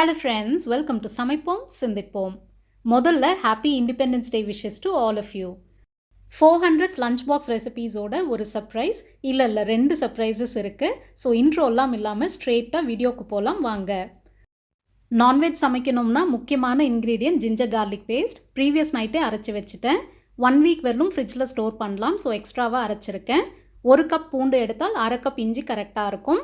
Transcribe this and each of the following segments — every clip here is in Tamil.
Hello friends, welcome to சமைப்போம் சிந்திப்போம். முதல்ல happy independence day wishes to all of you. 400th lunch box ரெசிபீஸோட ஒரு சர்ப்ரைஸ் இல்லை 2 சர்ப்ரைசஸ் இருக்குது. ஸோ இன்ட்ரோலாம் இல்லாமல் ஸ்ட்ரெயிட்டாக வீடியோக்கு போகலாம் வாங்க. நான்வெஜ் சமைக்கணும்னா முக்கியமான ingredient ginger garlic paste. Previous நைட்டே அரைச்சி வச்சுட்டேன். 1 வீக் வரலும் ஃப்ரிட்ஜில் ஸ்டோர் பண்ணலாம். ஸோ எக்ஸ்ட்ராவாக அரைச்சிருக்கேன். 1 கப் பூண்டு எடுத்தால் 1/2 கப் இஞ்சி கரெக்டாக இருக்கும்.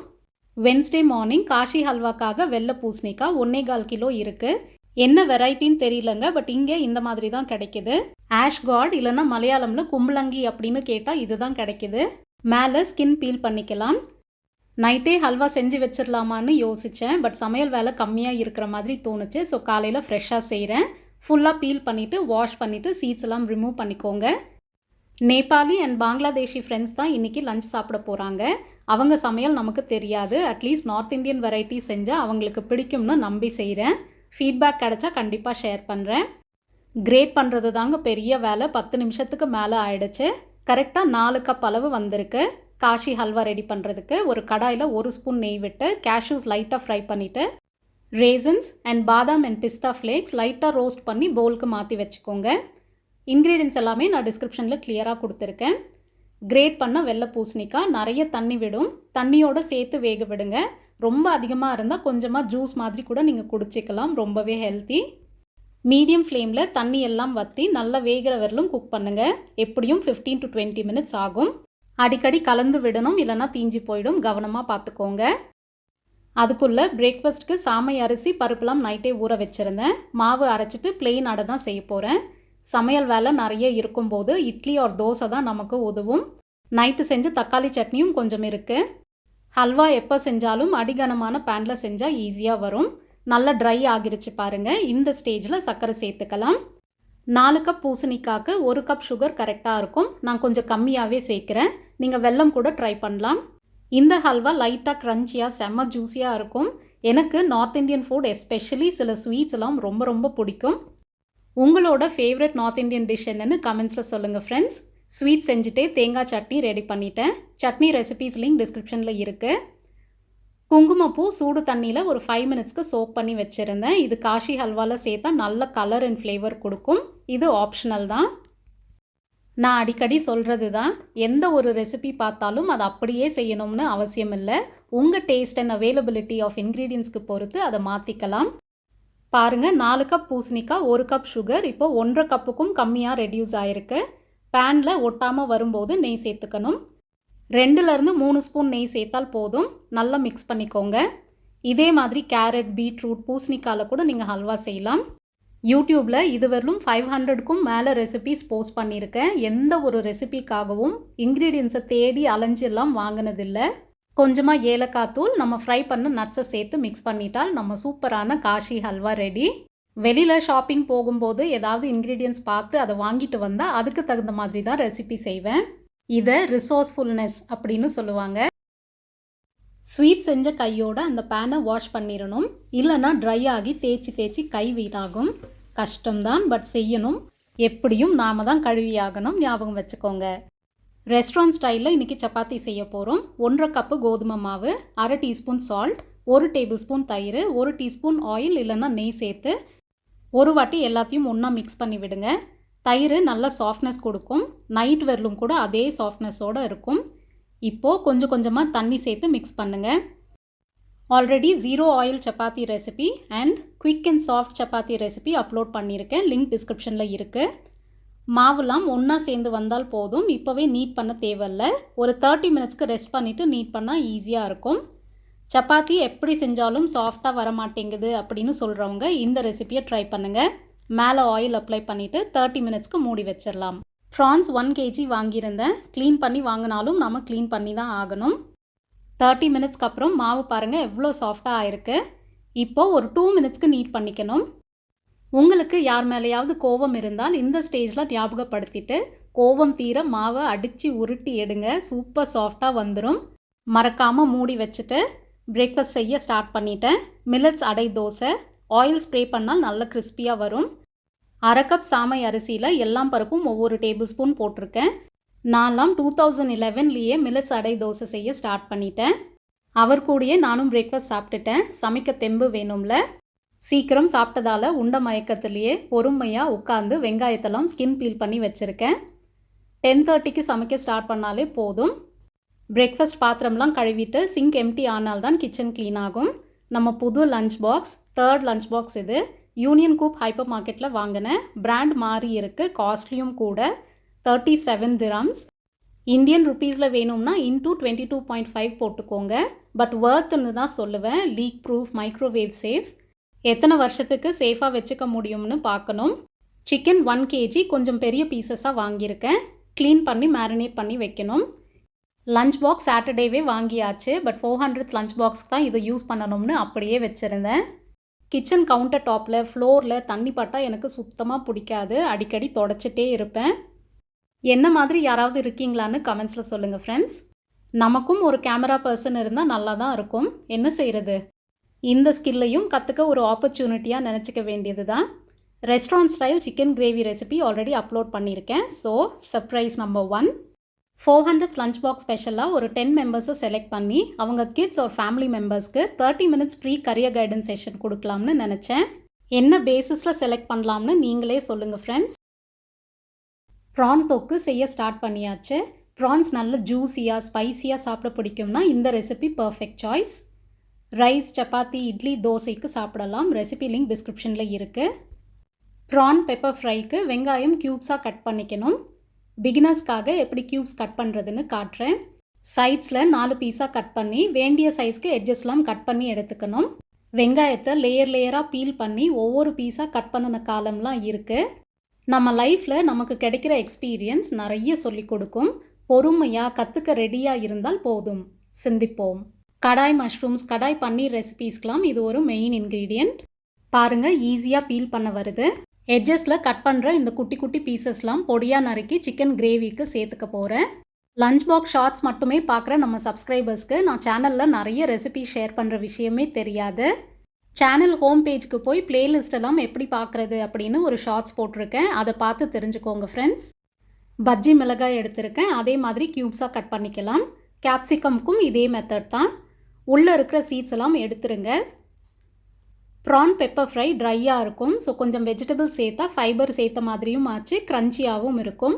வென்ஸ்டே மார்னிங் காஷி ஹல்வாக்காக வெள்ளை பூசணிக்காய் 1.25 கிலோ இருக்குது. என்ன வெரைட்டின்னு தெரியலங்க, பட் இங்கே இந்த மாதிரி தான் கிடைக்கிது. ஆஷ் காட் இல்லைன்னா மலையாளமில் கும்பலங்கி அப்படின்னு கேட்டால் இதுதான் கிடைக்கிது. மேலே ஸ்கின் பீல் பண்ணிக்கலாம். நைட்டே ஹல்வா செஞ்சு வச்சிடலாமான்னு யோசித்தேன், பட் சமையல் வேலை கம்மியாக இருக்கிற மாதிரி தோணுச்சு. ஸோ காலையில் ஃப்ரெஷ்ஷாக செய்கிறேன். ஃபுல்லாக பீல் பண்ணிவிட்டு வாஷ் பண்ணிவிட்டு சீட்ஸ் எல்லாம் ரிமூவ் பண்ணிக்கோங்க. நேபாளி அண்ட் பாங்க்லாதேஷி ஃப்ரெண்ட்ஸ் தான் இன்றைக்கி லஞ்ச் சாப்பிட போகிறாங்க. அவங்க சமையல் நமக்கு தெரியாது. அட்லீஸ்ட் நார்த் இந்தியன் வெரைட்டி செஞ்சால் அவங்களுக்கு பிடிக்கும்னு நம்பி செய்கிறேன். ஃபீட்பேக் கிடச்சா கண்டிப்பாக ஷேர் பண்ணுறேன். கிரேட் பண்ணுறது தாங்க பெரிய வேலை. 10 நிமிஷத்துக்கு மேலே ஆயிடுச்சு. கரெக்டாக 4 கப் அளவு வந்திருக்கு. காஷி ஹல்வா ரெடி பண்ணுறதுக்கு ஒரு கடாயில் 1 ஸ்பூன் நெய் விட்டு கேஷ்யூஸ் லைட்டாக ஃப்ரை பண்ணிவிட்டு ரேசன்ஸ் அண்ட் பாதாம் அண்ட் பிஸ்தா ஃப்ளேக்ஸ் லைட்டாக ரோஸ்ட் பண்ணி பவுலுக்கு மாற்றி வச்சுக்கோங்க. இன்க்ரீடியன்ஸ் எல்லாமே நான் டிஸ்கிரிப்ஷனில் கிளியராக கொடுத்துருக்கேன். கிரேட் பண்ண வெள்ளை பூசணிக்காய் நிறைய தண்ணி விடும். தண்ணியோடு சேர்த்து வேக விடுங்க. ரொம்ப அதிகமாக இருந்தால் கொஞ்சமாக ஜூஸ் மாதிரி கூட நீங்கள் குடிச்சிக்கலாம். ரொம்பவே ஹெல்த்தி. மீடியம் ஃப்ளேமில் தண்ணி எல்லாம் வற்றி நல்லா வேகிற வரலும் குக் பண்ணுங்கள். எப்படியும் 15 to 20 மினிட்ஸ் ஆகும். அடிக்கடி கலந்து விடணும், இல்லைனா தீஞ்சி போயிடும். கவனமாக பார்த்துக்கோங்க. அதுக்குள்ளே பிரேக்ஃபாஸ்ட்டுக்கு சாமை அரிசி பருப்புலாம் நைட்டே ஊற வச்சுருந்தேன். மாவு அரைச்சிட்டு பிளெயின் அடை தான் செய்ய போகிறேன். சமையல் வேலை நிறைய இருக்கும்போது இட்லி ஆர் தோசை தான் நமக்கு உதவும். நைட்டு செஞ்ச தக்காளி சட்னியும் கொஞ்சம் இருக்குது. ஹல்வா எப்போ செஞ்சாலும் அடிகனமான பேனில் செஞ்சால் ஈஸியாக வரும். நல்லா ட்ரை ஆகிருச்சு பாருங்கள். இந்த ஸ்டேஜில் சர்க்கரை சேர்த்துக்கலாம். 4 கப் பூசணிக்காய்க்கு 1 கப் சுகர் கரெக்டாக இருக்கும். நான் கொஞ்சம் கம்மியாகவே சேர்க்குறேன். நீங்கள் வெல்லம் கூட ட்ரை பண்ணலாம். இந்த ஹல்வா லைட்டாக க்ரன்ச்சியாக செம்ம ஜூஸியாக இருக்கும். எனக்கு நார்த் இந்தியன் ஃபுட் எஸ்பெஷலி சில ஸ்வீட்ஸ் எல்லாம் ரொம்ப ரொம்ப பிடிக்கும். உங்களோட ஃபேவரட் நார்த் இந்தியன் டிஷ் என்னன்னு கமெண்ட்ஸில் சொல்லுங்கள் ஃப்ரெண்ட்ஸ். ஸ்வீட் செஞ்சுட்டே தேங்காய் சட்னி ரெடி பண்ணிட்டேன். சட்னி ரெசிபீஸ் லிங்க் டிஸ்கிரிப்ஷனில் இருக்குது. குங்குமப்பூ சூடு தண்ணியில் ஒரு 5 மினிட்ஸ்க்கு சோக் பண்ணி வச்சுருந்தேன். இது காஷி ஹல்வாவில் சேர்த்தா நல்ல கலர் அண்ட் ஃப்ளேவர் கொடுக்கும். இது ஆப்ஷனல் தான். நான் அடிக்கடி சொல்கிறது தான், எந்த ஒரு ரெசிபி பார்த்தாலும் அதை அப்படியே செய்யணும்னு அவசியம் இல்லை. உங்கள் டேஸ்ட் அண்ட் அவைலபிலிட்டி ஆஃப் இன்க்ரீடியன்ஸ்க்கு பொறுத்து அதை மாற்றிக்கலாம். பாருங்கள், 4 கப் பூசணிக்காய் 1 கப் சுகர் இப்போ 1.5 கப்புக்கும் கம்மியாக ரெடியூஸ் ஆகிருக்கு. பேனில் ஒட்டாமல் வரும்போது நெய் சேர்த்துக்கணும். 2லேருந்து 3 ஸ்பூன் நெய் சேர்த்தால் போதும். நல்லா மிக்ஸ் பண்ணிக்கோங்க. இதே மாதிரி கேரட், பீட்ரூட், பூசணிக்காயில் கூட நீங்கள் ஹல்வா செய்யலாம். யூடியூப்பில் இதுவரையிலும் 500க்கும் மேலே ரெசிபீஸ் போஸ்ட் பண்ணியிருக்கேன். எந்த ஒரு ரெசிபிக்காகவும் இன்க்ரீடியன்ஸை தேடி அலைஞ்சு எல்லாம் வாங்கினதில்லை. கொஞ்சமாக ஏலக்காய் தூள், நம்ம ஃப்ரை பண்ண நட்ஸை சேர்த்து மிக்ஸ் பண்ணிட்டால் நம்ம சூப்பரான காஷி ஹல்வா ரெடி. வெளியில் ஷாப்பிங் போகும்போது ஏதாவது இன்க்ரீடியன்ஸ் பார்த்து அதை வாங்கிட்டு வந்தால் அதுக்கு தகுந்த மாதிரி தான் ரெசிபி செய்வேன். இதை ரிசோர்ஸ்ஃபுல்னஸ் அப்படின்னு சொல்லுவாங்க. ஸ்வீட் செஞ்ச கையோட அந்த பேனை வாஷ் பண்ணிடணும். இல்லைன்னா ட்ரை ஆகி தேய்ச்சி கை வீணாகும். கஷ்டம்தான், பட் செய்யணும். எப்படியும் நாம தான் கழுவி ஆகணும். ஞாபகம் வச்சுக்கோங்க. ரெஸ்டாரண்ட் ஸ்டைலில் இன்றைக்கி சப்பாத்தி செய்ய போகிறோம். 1.5 கப்பு கோதுமை மாவு, 1/2 டீஸ்பூன் சால்ட், 1 டேபிள் ஸ்பூன் தயிர், 1 டீஸ்பூன் ஆயில் இல்லைன்னா நெய் சேர்த்து ஒரு வாட்டி எல்லாத்தையும் ஒன்றா மிக்ஸ் பண்ணி விடுங்க. தயிர் நல்ல சாஃப்ட்னஸ் கொடுக்கும். நைட் வரலும் கூட அதே சாஃப்ட்னஸோடு இருக்கும். இப்போது கொஞ்சம் கொஞ்சமாக தண்ணி சேர்த்து மிக்ஸ் பண்ணுங்கள். Already 0 oil chapati recipe and quick and soft chapati recipe upload பண்ணியிருக்கேன். லிங்க் டிஸ்கிரிப்ஷனில் இருக்குது. மாவுலாம் ஒன்றா சேர்ந்து வந்தால் போதும். இப்போவே நீட் பண்ண தேவையில்லை. ஒரு 30 மினிட்ஸ்க்கு ரெஸ்ட் பண்ணிவிட்டு நீட் பண்ணால் ஈஸியாக இருக்கும். சப்பாத்தி எப்படி செஞ்சாலும் சாஃப்டாக வரமாட்டேங்குது அப்படின்னு சொல்கிறவங்க இந்த ரெசிபியை ட்ரை பண்ணுங்கள். மேலே ஆயில் அப்ளை பண்ணிவிட்டு 30 மினிட்ஸ்க்கு மூடி வச்சிடலாம். ப்ரான்ஸ் 1 kg வாங்கியிருந்தேன். க்ளீன் பண்ணி வாங்கினாலும் நம்ம க்ளீன் பண்ணி தான் ஆகணும். 30 மினிட்ஸ்க்கு அப்புறம் மாவு பாருங்கள் எவ்வளோ சாஃப்டாக ஆயிருக்கு. இப்போது ஒரு 2 மினிட்ஸ்க்கு நீட் பண்ணிக்கணும். உங்களுக்கு யார் மேலேயாவது கோவம் இருந்தால் இந்த ஸ்டேஜில் ஞாபகப்படுத்திட்டு கோவம் தீர மாவை அடித்து உருட்டி எடுங்க. சூப்பர் சாஃப்டாக வந்துடும். மறக்காமல் மூடி வச்சுட்டு பிரேக்ஃபாஸ்ட் செய்ய ஸ்டார்ட் பண்ணிட்டேன். மில்லட்ஸ் அடை தோசை. ஆயில் ஸ்ப்ரே பண்ணால் நல்ல கிறிஸ்பியாக வரும். 1/2 கப் சாமை அரிசியில் எல்லாம் பருப்பும் ஒவ்வொரு டேபிள் ஸ்பூன் போட்டிருக்கேன். நான்லாம் 2011லேயே மில்லட்ஸ் அடை தோசை செய்ய ஸ்டார்ட் பண்ணிட்டேன். அவர் கூடயே நானும் பிரேக்ஃபாஸ்ட் சாப்பிட்டுட்டேன். சமைக்க தெம்பு வேணும்ல. சீக்கிரம் சாப்பிட்டதால உண்ட மயக்கத்திலேயே பொறுமையாக உட்காந்து வெங்காயத்தெல்லாம் ஸ்கின் பீல் பண்ணி வச்சுருக்கேன். 10:30க்கு சமைக்க ஸ்டார்ட் பண்ணாலே போதும். பிரேக்ஃபாஸ்ட் பாத்திரம்லாம் கழுவிட்டு சிங்க் எம்டி ஆனால்தான் கிச்சன் க்ளீன் ஆகும். நம்ம புது lunch box, 3rd lunch box இது. யூனியன் கூப் ஹைப்பர் மார்க்கெட்டில் வாங்கினேன். பிராண்ட் மாறி இருக்குது, காஸ்ட்லியும் கூட. 37 dirhams. இந்தியன் ருப்பீஸில் வேணும்னா இன்டூ 22.5 போட்டுக்கோங்க. பட் வர்த்துன்னு தான் சொல்லுவேன். League proof, microwave safe. எத்தனை வருஷத்துக்கு சேஃபாக வச்சுக்க முடியும்னு பார்க்கணும். சிக்கன் 1 kg கொஞ்சம் பெரிய பீசஸாக வாங்கியிருக்கேன். க்ளீன் பண்ணி மேரினேட் பண்ணி வைக்கணும். லஞ்ச் பாக்ஸ் சாட்டர்டேவே வாங்கியாச்சு. பட் 400th லஞ்ச் பாக்ஸ்க்கு தான் இதை யூஸ் பண்ணணும்னு அப்படியே வச்சுருந்தேன். கிச்சன் கவுண்டர் டாப்பில், ஃப்ளோரில் தண்ணி பட்டால் எனக்கு சுத்தமாக பிடிக்காது. அடிக்கடி தொடச்சிட்டே இருப்பேன். என்ன மாதிரி யாராவது இருக்கீங்களான்னு கமெண்ட்ஸில் சொல்லுங்கள் ஃப்ரெண்ட்ஸ். நமக்கும் ஒரு கேமரா பர்சன் இருந்தால் நல்லா தான் இருக்கும். என்ன செய்கிறது? இந்த ஸ்கில்லையும் கற்றுக்க ஒரு ஆப்பர்ச்சுனிட்டியாக நினச்சிக்க வேண்டியது தான். Restaurant style chicken gravy recipe already upload பண்ணியிருக்கேன். So surprise number 1. 400th lunch box ஸ்பெஷலாக ஒரு 10 மெம்பர்ஸை செலக்ட் பண்ணி அவங்க கிட்ஸ் ஒரு ஃபேமிலி மெம்பர்ஸ்க்கு 30 minutes free career guidance session கொடுக்கலாம்னு நினச்சேன். என்ன பேசிஸில் செலக்ட் பண்ணலாம்னு நீங்களே சொல்லுங்கள் ஃப்ரெண்ட்ஸ். ப்ரான் தொக்கு செய்ய ஸ்டார்ட் பண்ணியாச்சு. ப்ரான்ஸ் நல்ல ஜூஸியாக ஸ்பைஸியாக சாப்பிட பிடிக்கும்னா இந்த recipe perfect choice. Rice, chapati, idli, தோசைக்கு சாப்பிடலாம். ரெசிபி லிங்க் டிஸ்கிரிப்ஷனில் இருக்குது. ப்ரான் பெப்பர் ஃப்ரைக்கு வெங்காயம் க்யூப்ஸாக கட் பண்ணிக்கணும். பிகினர்ஸ்க்காக எப்படி க்யூப்ஸ் கட் பண்ணுறதுன்னு காட்டுறேன். சைட்ஸில் 4 பீஸாக கட் பண்ணி வேண்டிய சைஸ்க்கு எட்ஜஸ்லாம் கட் பண்ணி எடுத்துக்கணும். வெங்காயத்தை லேயராக பீல் பண்ணி ஒவ்வொரு பீஸாக கட் பண்ணின காலம்லாம் இருக்குது. நம்ம லைஃப்பில் நமக்கு கிடைக்கிற எக்ஸ்பீரியன்ஸ் நிறைய சொல்லிக் கொடுக்கும். பொறுமையாக கற்றுக்க ரெடியாக இருந்தால் போதும். சிந்திப்போம். கடாய் மஷ்ரூம்ஸ், கடாய் பன்னீர் ரெசிபீஸ்க்கெலாம் இது ஒரு மெயின் இன்க்ரீடியண்ட். பாருங்கள், ஈஸியாக பீல் பண்ண வருது. எட்ஜஸில் கட் பண்ணுற இந்த குட்டி குட்டி பீசஸ்லாம் பொடியாக நறுக்கி சிக்கன் கிரேவிக்கு சேர்த்துக்க போகிறேன். லஞ்ச் பாக்ஸ் ஷார்ட்ஸ் மட்டுமே பார்க்குற நம்ம சப்ஸ்கிரைபர்ஸ்க்கு நான் சேனலில் நிறைய ரெசிபி ஷேர் பண்ணுற விஷயமே தெரியாது. சேனல் ஹோம் பேஜுக்கு போய் பிளேலிஸ்ட் எல்லாம் எப்படி பார்க்குறது அப்படின்னு ஒரு ஷார்ட்ஸ் போட்டிருக்கேன். அதை பார்த்து தெரிஞ்சுக்கோங்க ஃப்ரெண்ட்ஸ். பஜ்ஜி மிளகாய் எடுத்திருக்கேன். அதே மாதிரி க்யூப்ஸாக கட் பண்ணிக்கலாம். கேப்சிகம்க்கும் இதே மெத்தட் தான். உள்ளே இருக்கிற சீட்ஸ் எல்லாம் எடுத்துருங்க. ப்ரான் பெப்பர் ஃப்ரை ட்ரையாக இருக்கும். ஸோ கொஞ்சம் வெஜிடபிள்ஸ் சேர்த்தா ஃபைபர் சேர்த்த மாதிரியும் ஆச்சு, க்ரன்ச்சியாகவும் இருக்கும்.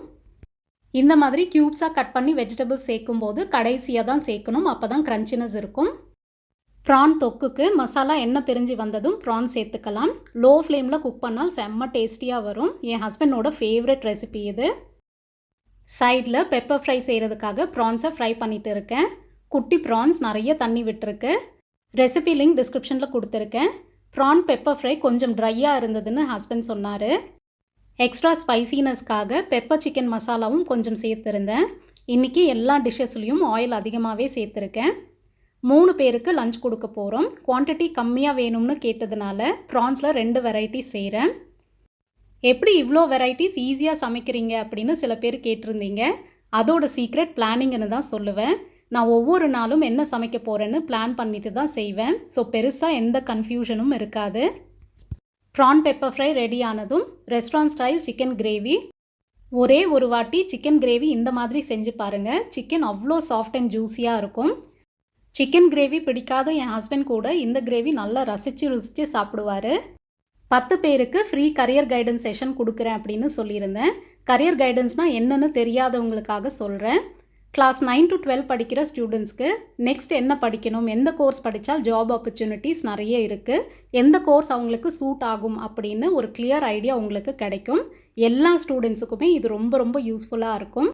இந்த மாதிரி க்யூப்ஸாக கட் பண்ணி வெஜிடபிள்ஸ் சேர்க்கும்போது கடைசியாக தான் சேர்க்கணும். அப்போ தான் க்ரன்ச்சினஸ் இருக்கும். ப்ரான் தொக்குக்கு மசாலா எண்ணெய் பிரிஞ்சு வந்ததும் ப்ரான் சேர்த்துக்கலாம். லோ ஃப்ளேமில் குக் பண்ணால் செம்ம டேஸ்டியாக வரும். என் ஹஸ்பண்டோட ஃபேவரட் ரெசிபி இது. சைடில் பெப்பர் ஃப்ரை செய்கிறதுக்காக ப்ரான்ஸை ஃப்ரை பண்ணிட்டு இருக்கேன். குட்டி ப்ரான்ஸ் நிறைய தண்ணி விட்டுருக்கு. ரெசிபி லிங்க் டிஸ்கிரிப்ஷனில் கொடுத்துருக்கேன். ப்ரான் பெப்பர் ஃப்ரை கொஞ்சம் ட்ரையாக இருந்ததுன்னு ஹஸ்பண்ட் சொன்னார். எக்ஸ்ட்ரா ஸ்பைசினஸ்க்காக பெப்பர் சிக்கன் மசாலாவும் கொஞ்சம் சேர்த்துருந்தேன். இன்றைக்கி எல்லா டிஷ்ஷஸ்லேயும் ஆயில் அதிகமாகவே சேர்த்துருக்கேன். 3 பேருக்கு லஞ்ச் கொடுக்க போகிறோம். குவான்டிட்டி கம்மியாக வேணும்னு கேட்டதுனால ப்ரான்ஸில் 2 வெரைட்டிஸ் செய்கிறேன். எப்படி இவ்வளோ வெரைட்டிஸ் ஈஸியாக சமைக்கிறீங்க அப்படின்னு சில பேர் கேட்டிருந்தீங்க. அதோட சீக்ரெட் பிளானிங்னு தான் சொல்லுவேன். நான் ஒவ்வொரு நாளும் என்ன சமைக்க போகிறேன்னு பிளான் பண்ணிட்டு தான் செய்வேன். ஸோ பெருசாக எந்த கன்ஃபியூஷனும் இருக்காது. ப்ரான் பெப்பர் ஃப்ரை ரெடி ஆனதும் ரெஸ்டாரண்ட் ஸ்டைல் சிக்கன் கிரேவி. ஒரே ஒரு வாட்டி சிக்கன் கிரேவி இந்த மாதிரி செஞ்சு பாருங்கள். சிக்கன் அவ்வளோ சாஃப்ட் அண்ட் ஜூஸியாக இருக்கும். சிக்கன் கிரேவி பிடிக்காத என் ஹஸ்பண்ட் கூட இந்த கிரேவி நல்லா ரசித்து சாப்பிடுவார். 10 பேருக்கு ஃப்ரீ கரியர் கைடன்ஸ் செஷன் கொடுக்குறேன் அப்படின்னு சொல்லியிருந்தேன். கரியர் கைடன்ஸ்னால் என்னென்னு தெரியாதவங்களுக்காக சொல்கிறேன். கிளாஸ் 9 to 12 படிக்கிற ஸ்டூடெண்ட்ஸ்க்கு நெக்ஸ்ட் என்ன படிக்கணும், எந்த கோர்ஸ் படித்தால் ஜாப் ஆப்பர்ச்சுனிட்டிஸ் நிறைய இருக்குது, எந்த கோர்ஸ் அவங்களுக்கு சூட் ஆகும் அப்படின்னு ஒரு கிளியர் ஐடியா உங்களுக்கு கிடைக்கும். எல்லா ஸ்டூடெண்ட்ஸுக்குமே இது ரொம்ப ரொம்ப யூஸ்ஃபுல்லாக இருக்கும்.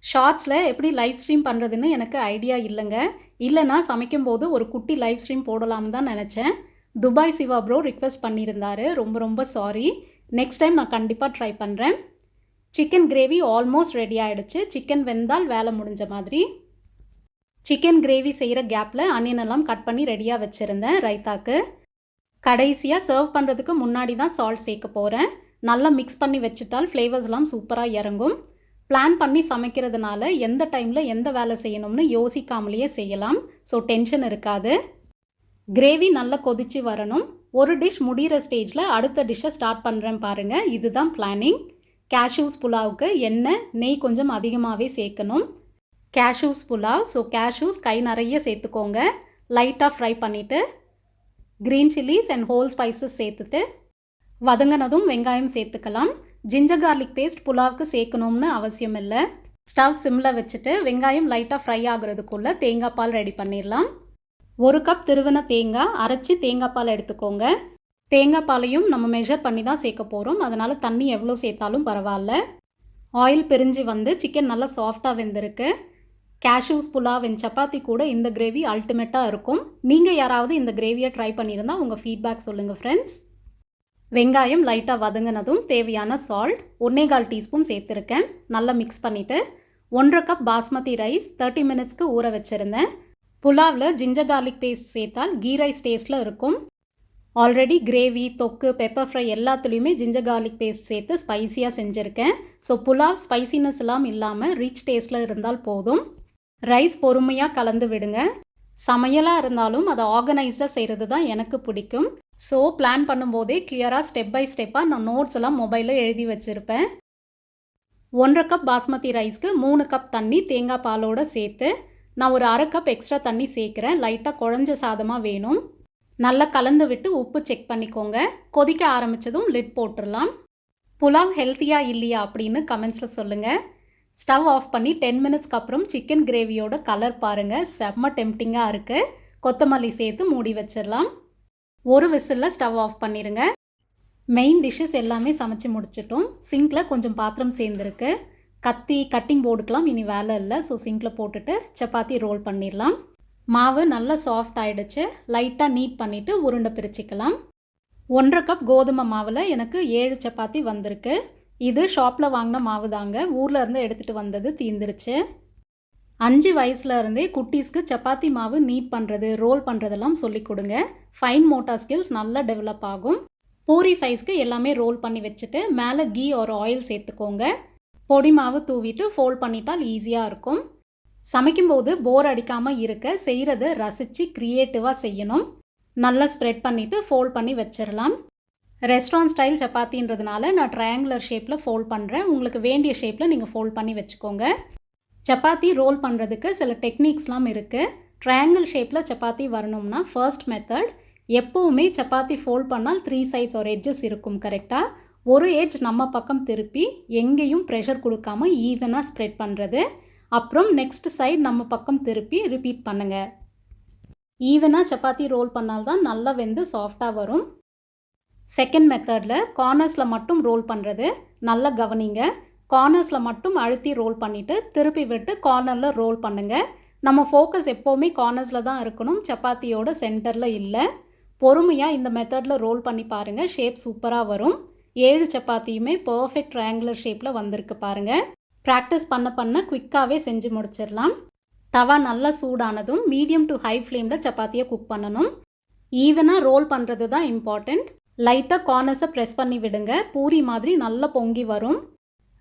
ஷார்ட்ஸில் எப்படி லைவ் ஸ்ட்ரீம் பண்ணுறதுன்னு எனக்கு ஐடியா இல்லைங்க. இல்லைனா சமைக்கும்போது ஒரு குட்டி லைவ் ஸ்ட்ரீம் போடலாம் தான் நினச்சேன். துபாய் சிவா ப்ரோ ரிக்வெஸ்ட் பண்ணியிருந்தார். ரொம்ப ரொம்ப சாரி. நெக்ஸ்ட் டைம் நான் கண்டிப்பாக ட்ரை பண்ணுறேன். சிக்கன் கிரேவி ஆல்மோஸ்ட் ரெடி ஆகிடுச்சு. சிக்கன் வெந்தால் வேலை முடிஞ்ச மாதிரி. சிக்கன் கிரேவி செய்கிற கேப்பில் ஆனியன் எல்லாம் கட் பண்ணி ரெடியாக வச்சுருந்தேன் ரைத்தாக்கு. கடைசியாக சர்வ் பண்ணுறதுக்கு முன்னாடி தான் சால்ட் சேர்க்க போகிறேன். நல்லா மிக்ஸ் பண்ணி வச்சுட்டால் ஃப்ளேவர்ஸ்லாம் சூப்பராக இறங்கும். பிளான் பண்ணி சமைக்கிறதுனால எந்த டைமில் எந்த வேலை செய்யணும்னு யோசிக்காமலேயே செய்யலாம். ஸோ டென்ஷன் இருக்காது. கிரேவி நல்லா கொதித்து வரணும். ஒரு டிஷ் முடிகிற ஸ்டேஜில் அடுத்த டிஷ்ஷை ஸ்டார்ட் பண்ணுறேன் பாருங்கள். இதுதான் பிளானிங். கேஷ்யூஸ் புலாவுக்கு எண்ணெய் நெய் கொஞ்சம் அதிகமாகவே சேர்க்கணும். கேஷ்யூஸ் புலாவ், ஸோ கேஷ்யூஸ் கை நிறைய சேர்த்துக்கோங்க. லைட்டாக ஃப்ரை பண்ணிவிட்டு green chillies and whole spices சேர்த்துட்டு வதங்கினதும் வெங்காயம் சேர்த்துக்கலாம். ஜிஞ்சர் கார்லிக் பேஸ்ட் புலாவுக்கு சேர்க்கணும்னு அவசியம் இல்லை. ஸ்டவ் சிம்மில் வச்சுட்டு வெங்காயம் லைட்டாக ஃப்ரை ஆகுறதுக்குள்ளே தேங்காய் பால் ரெடி பண்ணிடலாம். 1 கப் திருவின தேங்காய் அரைச்சி தேங்காய் பால் எடுத்துக்கோங்க. தேங்காய் பாலையும் நம்ம மெஷர் பண்ணி தான் சேர்க்க போகிறோம், அதனால் தண்ணி எவ்வளோ சேர்த்தாலும் பரவாயில்ல. ஆயில் பிரிஞ்சு வந்து சிக்கன் நல்லா சாஃப்டாக வெந்திருக்கு. கேஷ்யூஸ் புலாவ் அண்ட் சப்பாத்தி கூட இந்த கிரேவி அல்டிமேட்டாக இருக்கும். நீங்கள் யாராவது இந்த கிரேவியை ட்ரை பண்ணியிருந்தால் உங்கள் ஃபீட்பேக் சொல்லுங்கள் ஃப்ரெண்ட்ஸ். வெங்காயம் லைட்டாக வதங்கினதும் தேவையான சால்ட் 1/4 டீஸ்பூன் சேர்த்துருக்கேன். நல்லா மிக்ஸ் பண்ணிவிட்டு 1/2 கப் பாஸ்மதி ரைஸ் 30 மினிட்ஸ்க்கு ஊற வச்சுருந்தேன். புலாவில் ஜிஞ்சர் கார்லிக் பேஸ்ட் சேர்த்தால் கீ ரைஸ் டேஸ்ட்டில் இருக்கும். ஆல்ரெடி கிரேவி, தொக்கு, பெப்பர் ஃப்ரை எல்லாத்துலேயுமே ஜிஞ்சர் கார்லிக் பேஸ்ட் சேர்த்து ஸ்பைசியாக செஞ்சுருக்கேன். ஸோ புலாவ் ஸ்பைசினஸ் எல்லாம் இல்லாமல் ரிச் டேஸ்ட்டில் இருந்தால் போதும். ரைஸ் பொறுமையாக கலந்து விடுங்க. சமையலாக இருந்தாலும் அதை ஆர்கனைஸ்டாக செய்கிறது தான் எனக்கு பிடிக்கும். ஸோ பிளான் பண்ணும்போதே கிளியராக ஸ்டெப் பை ஸ்டெப்பாக நான் நோட்ஸ் எல்லாம் மொபைலில் எழுதி வச்சுருப்பேன். 1/2 கப் பாஸ்மதி ரைஸ்க்கு 3 கப் தண்ணி தேங்காய் பாலோடு சேர்த்து நான் ஒரு 1/2 கப் எக்ஸ்ட்ரா தண்ணி சேர்க்குறேன். லைட்டாக குழஞ்ச சாதமாக வேணும். நல்லா கலந்து விட்டு உப்பு செக் பண்ணிக்கோங்க. கொதிக்க ஆரம்பித்ததும் லிட் போட்டுடலாம். புலாவ் ஹெல்த்தியாக இல்லையா அப்படின்னு கமெண்ட்ஸில் சொல்லுங்கள். ஸ்டவ் ஆஃப் பண்ணி 10 மினிட்ஸ்க்கு அப்புறம் சிக்கன் கிரேவியோட கலர் பாருங்கள், செம்ம டெம்ப்டிங்காக இருக்குது. கொத்தமல்லி சேர்த்து மூடி வச்சிடலாம். ஒரு விசிலில் ஸ்டவ் ஆஃப் பண்ணிடுங்க. மெயின் டிஷ்ஷஸ் எல்லாமே சமைச்சு முடிச்சிட்டோம். சிங்கில் கொஞ்சம் பாத்திரம் சேர்ந்துருக்கு. கட்டிங் போர்டுக்கெலாம் இனி வேலை இல்லை. ஸோ சிங்கில் போட்டுட்டு சப்பாத்தி ரோல் பண்ணிடலாம். மாவு நல்லா சாஃப்ட் ஆகிடுச்சு. லைட்டாக நீட் பண்ணிவிட்டு உருண்டை பிரிச்சிக்கலாம். 1/2 கப் கோதுமை மாவில் எனக்கு 7 சப்பாத்தி வந்திருக்கு. இது ஷாப்பில் வாங்கின மாவு தாங்க, ஊரில் இருந்து எடுத்துகிட்டு வந்தது தீந்துருச்சு. 5 வயசுல இருந்தே குட்டீஸ்க்கு சப்பாத்தி மாவு நீட் பண்ணுறது, ரோல் பண்ணுறதெல்லாம் சொல்லி கொடுங்க. ஃபைன் மோட்டார் ஸ்கில்ஸ் நல்லா டெவலப் ஆகும். பூரி சைஸ்க்கு எல்லாமே ரோல் பண்ணி வச்சுட்டு மேலே கீ ஒரு ஆயில் சேர்த்துக்கோங்க. பொடி மாவு தூவிட்டு ஃபோல்ட் பண்ணிட்டால் ஈஸியாக இருக்கும். சமைக்கும்போது போர் அடிக்காமல் இருக்க செய்கிறத ரசித்து க்ரியேட்டிவாக செய்யணும். நல்லா ஸ்ப்ரெட் பண்ணிவிட்டு ஃபோல்ட் பண்ணி வச்சிடலாம். ரெஸ்டாரண்ட் ஸ்டைல் சப்பாத்தின்றதுனால நான் ட்ரையாங்குலர் ஷேப்பில் ஃபோல்ட் பண்ணுறேன். உங்களுக்கு வேண்டிய ஷேப்பில் நீங்கள் ஃபோல்ட் பண்ணி வச்சுக்கோங்க. சப்பாத்தி ரோல் பண்ணுறதுக்கு சில டெக்னிக்ஸ்லாம் இருக்குது. ட்ரையாங்கிள் ஷேப்பில் சப்பாத்தி வரணும்னா ஃபர்ஸ்ட் மெத்தட், எப்போவுமே சப்பாத்தி ஃபோல்ட் பண்ணால் 3 சைட்ஸ் ஒரு எட்ஜஸ் இருக்கும் கரெக்டாக. ஒரு எட்ஜ் நம்ம பக்கம் திருப்பி எங்கேயும் ப்ரெஷர் கொடுக்காம ஈவனாக ஸ்ப்ரெட் பண்ணுறது. அப்புறம் நெக்ஸ்ட் சைடு நம்ம பக்கம் திருப்பி ரிப்பீட் பண்ணுங்கள். ஈவனாக சப்பாத்தி ரோல் பண்ணால்தான் நல்லா வெந்து சாஃப்டாக வரும். செகண்ட் மெத்தடில் கார்னர்ஸில் மட்டும் ரோல் பண்ணுறது. நல்லா கவனிங்க. கார்னர்ஸில் மட்டும் அழுத்தி ரோல் பண்ணிவிட்டு திருப்பி விட்டு கார்னரில் ரோல் பண்ணுங்கள். நம்ம ஃபோக்கஸ் எப்போவுமே கார்னர்ஸில் தான் இருக்கணும், சப்பாத்தியோட சென்டரில் இல்லை. பொறுமையாக இந்த மெத்தடில் ரோல் பண்ணி பாருங்கள், ஷேப் சூப்பராக வரும். 7 சப்பாத்தியுமே பர்ஃபெக்ட் ட்ரையாங்குலர் ஷேப்பில் வந்திருக்கு பாருங்கள். ப்ராக்டிஸ் பண்ண பண்ண குவிக்காகவே செஞ்சு முடிச்சிடலாம். தவா நல்லா சூடானதும் மீடியம் டு ஹை ஃப்ளேமில் சப்பாத்தியை குக் பண்ணணும். ஈவனாக ரோல் பண்ணுறது தான் இம்பார்ட்டண்ட். லைட்டாக கார்னர்ஸை ப்ரெஸ் பண்ணி விடுங்க. பூரி மாதிரி நல்லா பொங்கி வரும்.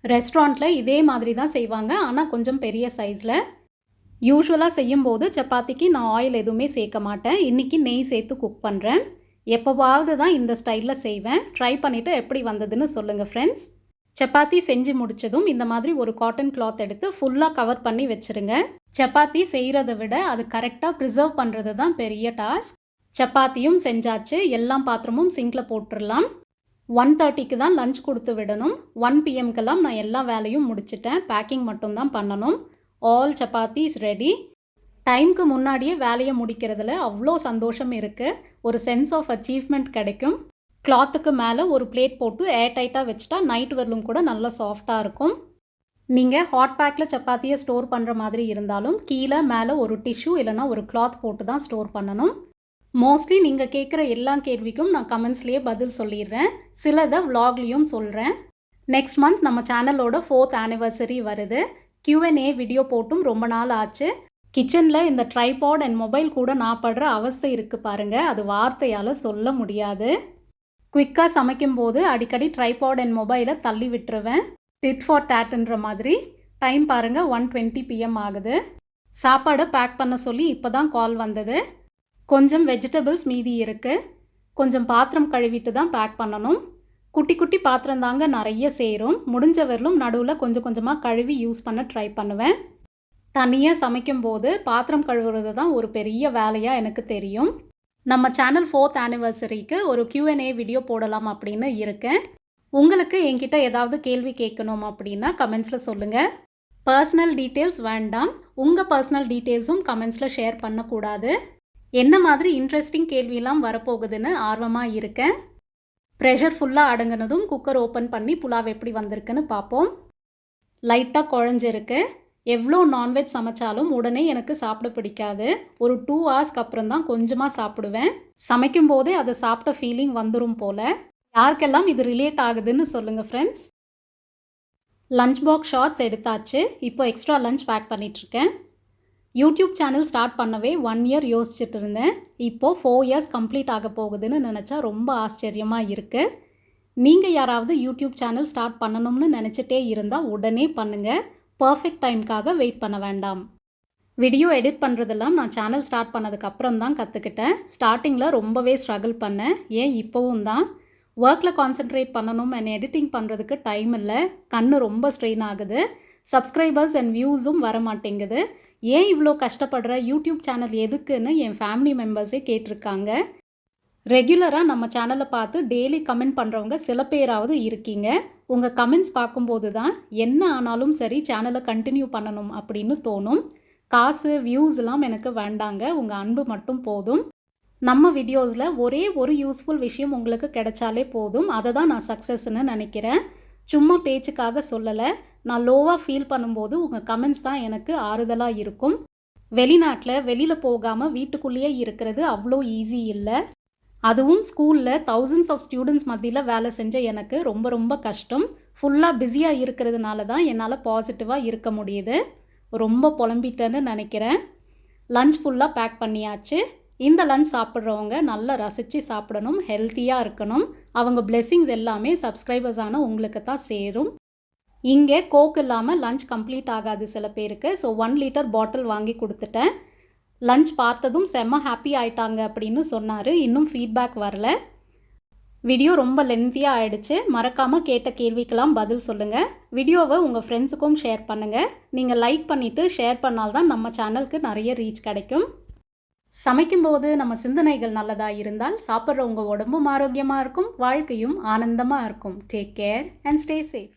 ரெஸ்டாரண்ட்டில் இதே மாதிரி தான் செய்வாங்க, ஆனால் கொஞ்சம் பெரிய சைஸில். யூஸ்வலாக செய்யும்போது சப்பாத்திக்கு நான் ஆயில் எதுவுமே சேர்க்க மாட்டேன். இன்றைக்கி நெய் சேர்த்து குக் பண்ணுறேன். எப்போவாவது தான் இந்த ஸ்டைலில் செய்வேன். ட்ரை பண்ணிவிட்டு எப்படி வந்ததுன்னு சொல்லுங்கள் ஃப்ரெண்ட்ஸ். சப்பாத்தி செஞ்சு முடித்ததும் இந்த மாதிரி ஒரு காட்டன் கிளாத் எடுத்து ஃபுல்லாக கவர் பண்ணி வச்சுருங்க. சப்பாத்தி செய்கிறத விட அது கரெக்டாக ப்ரிசர்வ் பண்ணுறது தான் பெரிய டாஸ்க். சப்பாத்தியும் செஞ்சாச்சு. எல்லா பாத்திரமும் சிங்கில் போட்டுடலாம். 1:30க்கு தான் லஞ்ச் கொடுத்து விடணும். 1 PM நான் எல்லா வேலையும் முடிச்சிட்டேன். பேக்கிங் மட்டும்தான் பண்ணணும். All chapatis ready. டைமுக்கு முன்னாடியே வேலையை முடிக்கிறதுல அவ்வளோ சந்தோஷம் இருக்குது. ஒரு சென்ஸ் ஆஃப் அச்சீவ்மெண்ட் கிடைக்கும். கிளாத்துக்கு மேலே ஒரு பிளேட் போட்டு ஏர் டைட்டாக வச்சுட்டா நைட் வரலும் கூட நல்லா சாஃப்டாக இருக்கும். நீங்கள் ஹாட் பேக்கில் சப்பாத்தியை ஸ்டோர் பண்ணுற மாதிரி இருந்தாலும் கீழே மேலே ஒரு டிஷ்யூ இல்லைனா ஒரு கிளாத் போட்டு தான் ஸ்டோர் பண்ணணும். மோஸ்ட்லி நீங்கள் கேட்குற எல்லா கேள்விக்கும் நான் கமெண்ட்ஸ்லேயே பதில் சொல்லிடுறேன். சிலதை vlogலையும் சொல்கிறேன். நெக்ஸ்ட் மந்த் நம்ம சேனலோட 4th ஆனிவர்சரி வருது. Q&A வீடியோ போட்டும் ரொம்ப நாள் ஆச்சு. கிச்சனில் இந்த ட்ரைபாட் அண்ட் மொபைல் கூட நான் படுற அவஸ்தை இருக்குது பாருங்கள், அது வார்த்தையால் சொல்ல முடியாது. குயிக்காக சமைக்கும்போது அடிக்கடி ட்ரைபாட் அண்ட் மொபைலை தள்ளி விட்டுருவேன். டிட் ஃபார் டேட்ன்ற மாதிரி. டைம் பாருங்கள் 1:20 PM ஆகுது. சாப்பாடு பேக் பண்ண சொல்லி இப்போ தான் கால் வந்தது. கொஞ்சம் வெஜிடபிள்ஸ் மீதி இருக்குது. கொஞ்சம் பாத்திரம் கழுவிட்டு தான் பேக் பண்ணணும். குட்டி குட்டி பாத்திரம் தாங்க நிறைய சேரும். முடிஞ்ச வரலும் நடுவில் கொஞ்சம் கொஞ்சமாக கழுவி யூஸ் பண்ண ட்ரை பண்ணுவேன். தனியாக சமைக்கும்போது பாத்திரம் கழுவுறது தான் ஒரு பெரிய வேலையாக எனக்கு தெரியும். நம்ம சேனல் 4th ஆனிவர்சரிக்கு ஒரு Q&A வீடியோ போடலாம் அப்படின்னு இருக்கேன். உங்களுக்கு என்கிட்ட ஏதாவது கேள்வி கேட்கணும் அப்படின்னா கமெண்ட்ஸில் சொல்லுங்கள். பர்சனல் டீட்டெயில்ஸ் வேண்டாம். உங்கள் பர்சனல் டீட்டெயில்ஸும் கமெண்ட்ஸில் ஷேர் பண்ணக்கூடாது. என்ன மாதிரி இன்ட்ரெஸ்டிங் கேள்வியெல்லாம் வரப்போகுதுன்னு ஆர்வமாக இருக்கேன். ப்ரெஷர் ஃபுல்லாக அடங்கினதும் குக்கர் ஓப்பன் பண்ணி புலாவ் எப்படி வந்திருக்குன்னு பார்ப்போம். லைட்டாக குழஞ்சிருக்கு. எவ்வளோ நான்வெஜ் சமைச்சாலும் உடனே எனக்கு சாப்பிட பிடிக்காது. ஒரு 2 ஹவர்ஸ்க்கு அப்புறம் தான் கொஞ்சமாக சாப்பிடுவேன். சமைக்கும் போதே அதை சாப்பிட்ட ஃபீலிங் வந்துடும் போல். யாருக்கெல்லாம் இது ரிலேட் ஆகுதுன்னு சொல்லுங்கள் ஃப்ரெண்ட்ஸ். லஞ்ச் பாக்ஸ் ஷார்ட்ஸ் எடுத்தாச்சு. இப்போ எக்ஸ்ட்ரா லஞ்ச் பேக் பண்ணிகிட்ருக்கேன். யூடியூப் சேனல் ஸ்டார்ட் பண்ணவே 1 இயர் யோசிச்சுட்டு இருந்தேன். இப்போது 4 இயர்ஸ் கம்ப்ளீட் ஆக போகுதுன்னு நினச்சா ரொம்ப ஆச்சரியமாக இருக்குது. நீங்கள் யாராவது யூடியூப் சேனல் ஸ்டார்ட் பண்ணணும்னு நினச்சிட்டே இருந்தால் உடனே பண்ணுங்கள். பர்ஃபெக்ட் டைம்க்காக வெயிட் பண்ண வேண்டாம். வீடியோ எடிட் பண்ணுறதெல்லாம் நான் சேனல் ஸ்டார்ட் பண்ணதுக்கப்புறம் தான் கற்றுக்கிட்டேன். ஸ்டார்டிங்கில் ரொம்பவே ஸ்ட்ரகிள் பண்ணேன். ஏன் இப்போவும் தான். ஒர்க்கில் கான்சென்ட்ரேட் பண்ணணும் அண்ட் எடிட்டிங் பண்ணுறதுக்கு டைம் இல்லை. கண்ணு ரொம்ப ஸ்ட்ரெயின் ஆகுது. சப்ஸ்கிரைபர்ஸ் அண்ட் வியூஸும் வர மாட்டேங்குது. ஏன் இவ்வளோ கஷ்டப்படுற, யூடியூப் சேனல் எதுக்குன்னு என் ஃபேமிலி மெம்பர்ஸே கேட்டிருக்காங்க. ரெகுலராக நம்ம சேனலை பார்த்து டெய்லி கமெண்ட் பண்ணுறவங்க சில பேராவது இருக்கீங்க. உங்கள் கமெண்ட்ஸ் பார்க்கும்போது தான் என்ன ஆனாலும் சரி சேனலை கண்டினியூ பண்ணணும் அப்படின்னு தோணும். காசு வியூஸ்லாம் எனக்கு வேண்டாங்க, உங்கள் அன்பு மட்டும் போதும். நம்ம வீடியோஸில் ஒரே ஒரு யூஸ்ஃபுல் விஷயம் உங்களுக்கு கிடைச்சாலே போதும். அதை தான் நான் சக்ஸஸ்ன்னு நினைக்கிறேன். சும்மா பேச்சுக்காக சொல்லலை. நான் லோவாக ஃபீல் பண்ணும்போது உங்கள் கமெண்ட்ஸ் தான் எனக்கு ஆறுதலாக இருக்கும். வெளியில் போகாமல் வீட்டுக்குள்ளேயே இருக்கிறது அவ்வளோ ஈஸி இல்லை. அதுவும் ஸ்கூலில் thousands ஆஃப் ஸ்டூடெண்ட்ஸ் மத்தியில் வேலை செஞ்ச எனக்கு ரொம்ப ரொம்ப கஷ்டம். ஃபுல்லாக பிஸியாக இருக்கிறதுனால தான் என்னால் பாசிட்டிவாக இருக்க முடியுது. ரொம்ப புலம்பிட்டேன்னு நினைக்கிறேன். லஞ்ச் ஃபுல்லாக பேக் பண்ணியாச்சு. இந்த லஞ்ச் சாப்பிட்றவங்க நல்லா ரசித்து சாப்பிடணும், ஹெல்த்தியாக இருக்கணும். அவங்க பிளெஸ்ஸிங்ஸ் எல்லாமே சப்ஸ்கிரைபர்ஸான உங்களுக்கு தான் சேரும். இங்கே கோக் இல்லாமல் லஞ்ச் கம்ப்ளீட் ஆகாது சில பேருக்கு. ஸோ 1 லிட்டர் பாட்டில் வாங்கி கொடுத்துட்டேன். லஞ்ச் பார்த்ததும் செம்ம ஹாப்பி ஆயிட்டாங்க அப்படின்னு சொன்னார். இன்னும் ஃபீட்பேக் வரல. வீடியோ ரொம்ப லென்த்தியாக ஆகிடுச்சு. மறக்காமல் கேட்ட கேள்விக்கெல்லாம் பதில் சொல்லுங்கள். வீடியோவை உங்கள் ஃப்ரெண்ட்ஸுக்கும் ஷேர் பண்ணுங்கள். நீங்கள் லைக் பண்ணிவிட்டு ஷேர் பண்ணால்தான் நம்ம சேனலுக்கு நிறைய ரீச் கிடைக்கும். சமைக்கும்போது நம்ம சிந்தனைகள் நல்லதாக இருந்தால் சாப்பிட்றவங்க உடம்பும் ஆரோக்கியமாக இருக்கும், வாழ்க்கையும் ஆனந்தமாக இருக்கும். Take care and stay safe.